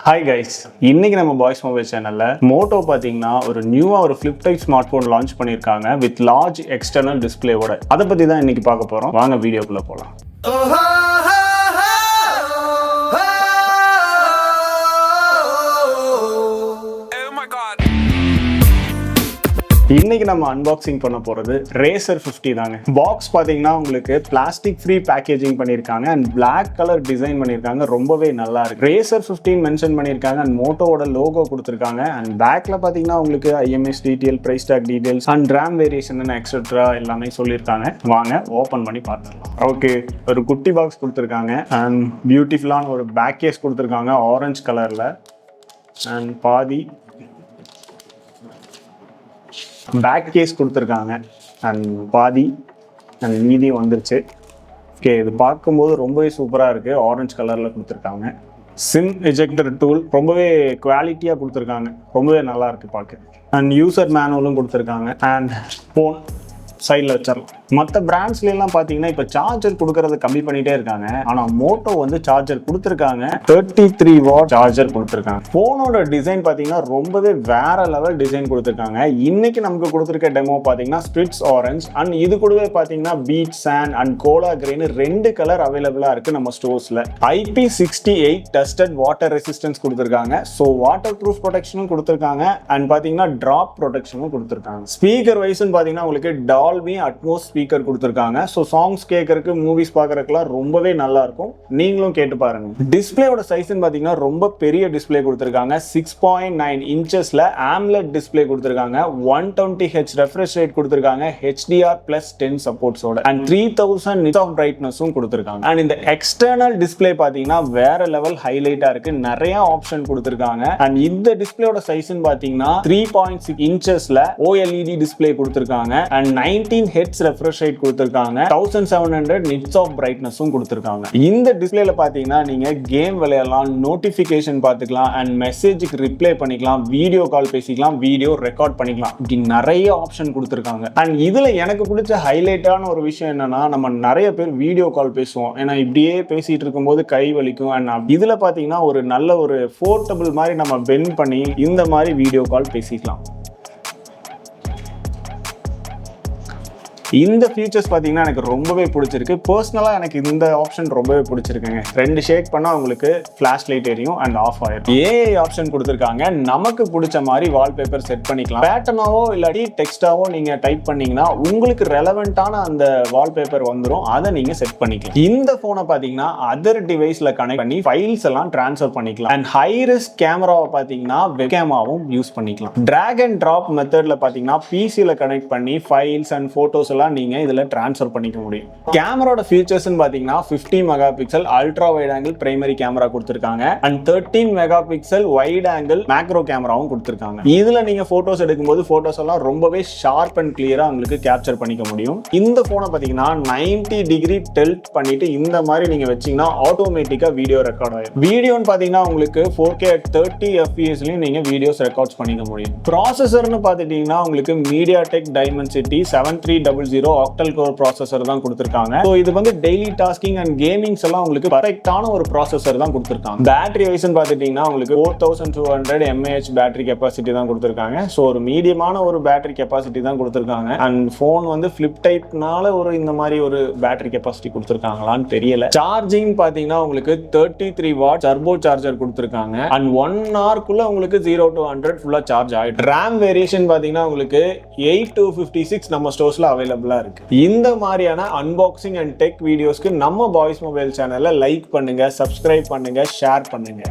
Hi guys, இன்னைக்கு நம்ம boys mobile சேனல்ல மோட்டோ பாத்தீங்கன்னா ஒரு நியூவா ஒரு flip type smart phone launch பண்ணிருக்காங்க வித் லார்ஜ் எக்ஸ்டர்னல் டிஸ்பிளேவோட. அதை பத்தி தான் இன்னைக்கு பார்க்க போறோம். வாங்க வீடியோக்குள்ள போலாம். இன்னைக்கு நம்ம அன்பாக்சிங் பண்ண போறது Razer 50 தாங்க. பாக்ஸ் பாத்தீங்கன்னா உங்களுக்கு பிளாஸ்டிக் ஃப்ரீ பேக்கேஜிங் பண்ணிருக்காங்க அண்ட் Black கலர் டிசைன் பண்ணிருக்காங்க. ரொம்பவே நல்லா இருக்கு. Razer 15 மென்ஷன் பண்ணிருக்காங்க அண்ட் மோட்டோவோட லோகோ கொடுத்திருக்காங்க. அண்ட் பேக்ல பாத்தீங்கன்னா உங்களுக்கு IMS detail, price tag details and RAM variation etcetera எல்லாமே சொல்லியிருக்காங்க. வாங்க ஓபன் பண்ணி பார்த்துடலாம். ஓகே, ஒரு குட்டி பாக்ஸ் கொடுத்திருக்காங்க அண்ட் பியூட்டிஃபுல்லான ஒரு பேக் கேஸ் கொடுத்திருக்காங்க ஆரஞ்சு கலர்ல. அண்ட் பாதி பேக் கேஸ் கொடுத்துருக்காங்க அண்ட் பாதி அண்ட் மீதி வந்துருச்சு. ஓகே, இது பார்க்கும்போது ரொம்பவே சூப்பராக இருக்குது. ஆரஞ்சு கலரில் கொடுத்துருக்காங்க. சிம் எஜெக்டர் டூல் ரொம்பவே குவாலிட்டியாக கொடுத்துருக்காங்க. ரொம்பவே நல்லா இருக்குது பார்க்க. அண்ட் யூசர் மேனுவலும் கொடுத்துருக்காங்க. அண்ட் ஃபோன் சைடில் வச்சிடலாம். மற்ற பிராண்ட்ஸ்லாம் பார்த்தீங்கன்னா இப்போ சார்ஜர் கொடுக்கறத கம்மி பண்ணிட்டே இருக்காங்க. ஆனால் மோட்டோ வந்து சார்ஜர் கொடுத்துருக்காங்க. 33 வாட் சார்ஜர் கொடுத்துருக்காங்க. ஃபோனோட டிசைன் பார்த்தீங்கன்னா ரொம்பவே வேற லெவல் டிசைன் கொடுத்துருக்காங்க. இன்னைக்கு நமக்கு கொடுத்துருக்க டெமோ பார்த்தீங்கன்னா ஸ்பிரிட்ஸ் ஆரஞ்ச் அண்ட் இது கூடவே பார்த்தீங்கன்னா beach sand and cola green 2 colour அவைலபிளாக இருக்குது நம்ம ஸ்டோர்ஸில். IP68 டஸ்டட் வாட்டர் ரெசிஸ்டன்ஸ் கொடுத்துருக்காங்க. ஸோ வாட்டர் ப்ரூஃப் ப்ரொடெக்ஷனும் கொடுத்துருக்காங்க அண்ட் பார்த்தீங்கன்னா ட்ராப் ப்ரொடெக்ஷனும் கொடுத்துருக்காங்க. ஸ்பீக்கர் வைஸ்ன்னு பார்த்தீங்கன்னா உங்களுக்கு டால்பி அட்மோஸ் ஸ்பீக்கர் கொடுத்துருக்காங்க. ஸோ சாங்ஸ் கேட்கறதுக்கு, மூவிஸ் பார்க்கறதுக்குலாம் ரொம்பவே நல்லா இருக்கும். நீங்களும் கேட்டு பாருங்க. டிஸ்பிளேயோட சைஸ்ன்னு பார்த்தீங்கன்னா ரொம்ப பெரிய டிஸ்பிளே கொடுத்துருக்காங்க. 6.9 இன்ச்சஸ்ல AMOLED டிஸ்பிளே கொடுத்துருக்காங்க. 120Hz ரெஃப்ரெஷ் ரேட் கொடுத்துருக்காங்க. HDR+10 சப்போர்ட்ஸோட அண்ட் 3000 nits ஆஃப் பிரைட்னஸும் கொடுத்துருக்காங்க. அண்ட் இந்த எக்ஸ்டர்னல் டிஸ்பிளே பார்த்தீங்கன்னா வேற லெவல் ஹைலைட்டா இருக்கு. நிறைய ஆப்ஷன் கொடுத்துருக்காங்க. அண்ட் இந்த டிஸ்பிளேயோட சைஸ்ன்னு பார்த்தீங்கன்னா 3.6 இன்ச்சஸ்ல OLED டிஸ்பிளே கொடுத்துருக்காங்க. அண்ட் 19Hz ரெஃப்ரெஷ் ரேட் கொடுத்திருக்காங்க. 1700 nits ஆஃப் பிரைட்னஸும் கொடுத்திருக்காங்க. இந்த டிஸ்ப்ளேல பாத்தீங்கன்னா நீங்க கேம் விளையாடலாம், நோட்டிபிகேஷன் பார்த்துக்கலாம் அண்ட் மெசேஜுக்கு ரிப்ளை பண்ணிக்கலாம், வீடியோ கால் பேசிக்கலாம், வீடியோ ரெக்கார்ட் பண்ணிக்கலாம். இப்படி நிறைய ஆப்ஷன் கொடுத்திருக்காங்க. அண்ட் இதுல எனக்கு பிடிச்ச ஹைலைட்டான ஒரு விஷயம் என்னன்னா, நம்ம நிறைய பேர் வீடியோ கால் பேசுவோம். ஏன்னா இப்படியே பேசிட்டு இருக்கும்போது கை வலிக்கும். அண்ட் இதுல பாத்தீங்கன்னா ஒரு நல்ல ஒரு போர்ட்டபிள் மாதிரி நம்ம பெண்ட் பண்ணி இந்த மாதிரி வீடியோ கால் பேசிக்கலாம். இந்த ஃபீச்சர்ஸ் பார்த்தீங்கன்னா எனக்கு ரொம்பவே பிடிச்சிருக்கு. பர்சனலாக எனக்கு இந்த ஆப்ஷன் ரொம்பவே பிடிச்சிருக்குங்க. 2 ஷேக் பண்ணால் உங்களுக்கு ஃப்ளாஷ் லைட் எரியும் அண்ட் ஆஃப் ஆயிடும். ஏஐ ஆப்ஷன் கொடுத்துருக்காங்க. நமக்கு பிடிச்ச மாதிரி வால்பேப்பர் செட் பண்ணிக்கலாம். பேட்டர்னாவோ இல்லாட்டி டெக்ஸ்டாவோ நீங்கள் டைப் பண்ணீங்கன்னா உங்களுக்கு ரெலவெண்ட்டான அந்த வால்பேப்பர் வந்துடும். அதை நீங்கள் செட் பண்ணிக்கலாம். இந்த ஃபோனை பார்த்தீங்கன்னா அதர் டிவைஸில் கனெக்ட் பண்ணி ஃபைல்ஸ் எல்லாம் ட்ரான்ஸ்ஃபர் பண்ணிக்கலாம். அண்ட் ஹைரிஸ்க் கேமராவை பார்த்தீங்கன்னா வெப்கேமாவும் யூஸ் பண்ணிக்கலாம். டிராக் அண்ட் ட்ராப் மெத்தடில் பார்த்தீங்கன்னா பிசியில் கனெக்ட் பண்ணி ஃபைல்ஸ் அண்ட் ஃபோட்டோஸ் நீங்க இதுல ட்ரான்ஸ்ஃபர் பண்ணிக்க முடியும். கேமராவோட ஃபீச்சர்ஸ் பாத்தீங்கன்னா 50 mega pixel ultra wide angle primary camera கொடுத்திருக்காங்க and 13 mega pixel wide angle macro கேமராவும் கொடுத்திருக்காங்க. இதுல நீங்க போட்டோஸ் எடுக்கும்போது போட்டோஸ் எல்லாம் ரொம்பவே ஷார்ப் அண்ட் கிளியரா உங்களுக்கு கேப்சர் பண்ணிக்க முடியும். இந்த போனை பாத்தீங்கன்னா 90 டிகிரி டில்ட் பண்ணிட்டு இந்த மாதிரி நீங்க வச்சீங்கன்னா ஆட்டோமேட்டிக்கா வீடியோ ரெக்கார்ட் ஆயிடும். வீடியோன்னு பாத்தீங்கன்னா உங்களுக்கு 4K at 30 fps நீங்க வீடியோஸ் ரெக்கார்ட் பண்ணிக்க முடியும். ப்ராசஸர்னு பாத்துட்டீங்கன்னா உங்களுக்கு MediaTek Dimensity 7300 octal core processor தான் கொடுத்திருக்காங்க. சோ இது வந்து டெய்லி டாஸ்கிங் அண்ட் கேமிங்ஸ் எல்லாம் உங்களுக்கு பர்ஃபெக்ட்டான ஒரு ப்ராசஸர் தான் கொடுத்திருக்காங்க. பேட்டரி வைஸ்னு பாத்துட்டீங்கன்னா உங்களுக்கு 4200 mAh பேட்டரி கெபாசிட்டி தான் கொடுத்திருக்காங்க. சோ ஒரு மீடியமான ஒரு பேட்டரி கெபாசிட்டி தான் கொடுத்திருக்காங்க. அண்ட் போன் வந்து ஃபிளிப் டைப்னால ஒரு இந்த மாதிரி ஒரு பேட்டரி கெபாசிட்டி கொடுத்திருக்காங்களான்னு தெரியல. சார்ஜிங் பாத்தீங்கன்னா உங்களுக்கு 33 வாட் டர்போ சார்ஜர் கொடுத்திருக்காங்க. அண்ட் 1 ஹவர்க்குள்ள உங்களுக்கு 0 to 100 ஃபுல்லா சார்ஜ் ஆயிடும். RAM வேரியேஷன் பாத்தீங்கன்னா உங்களுக்கு 8 to 56 நம்ம ஸ்டோர்ஸ்ல அவைலபிள் இருக்கு. இந்த மாதிரியான அன்பாக்சிங் அண்ட் டெக் வீடியோஸ்க்கு நம்ம பாய்ஸ் மொபைல் சேனலை லைக் பண்ணுங்க, சப்ஸ்கிரைப் பண்ணுங்க, ஷேர் பண்ணுங்க.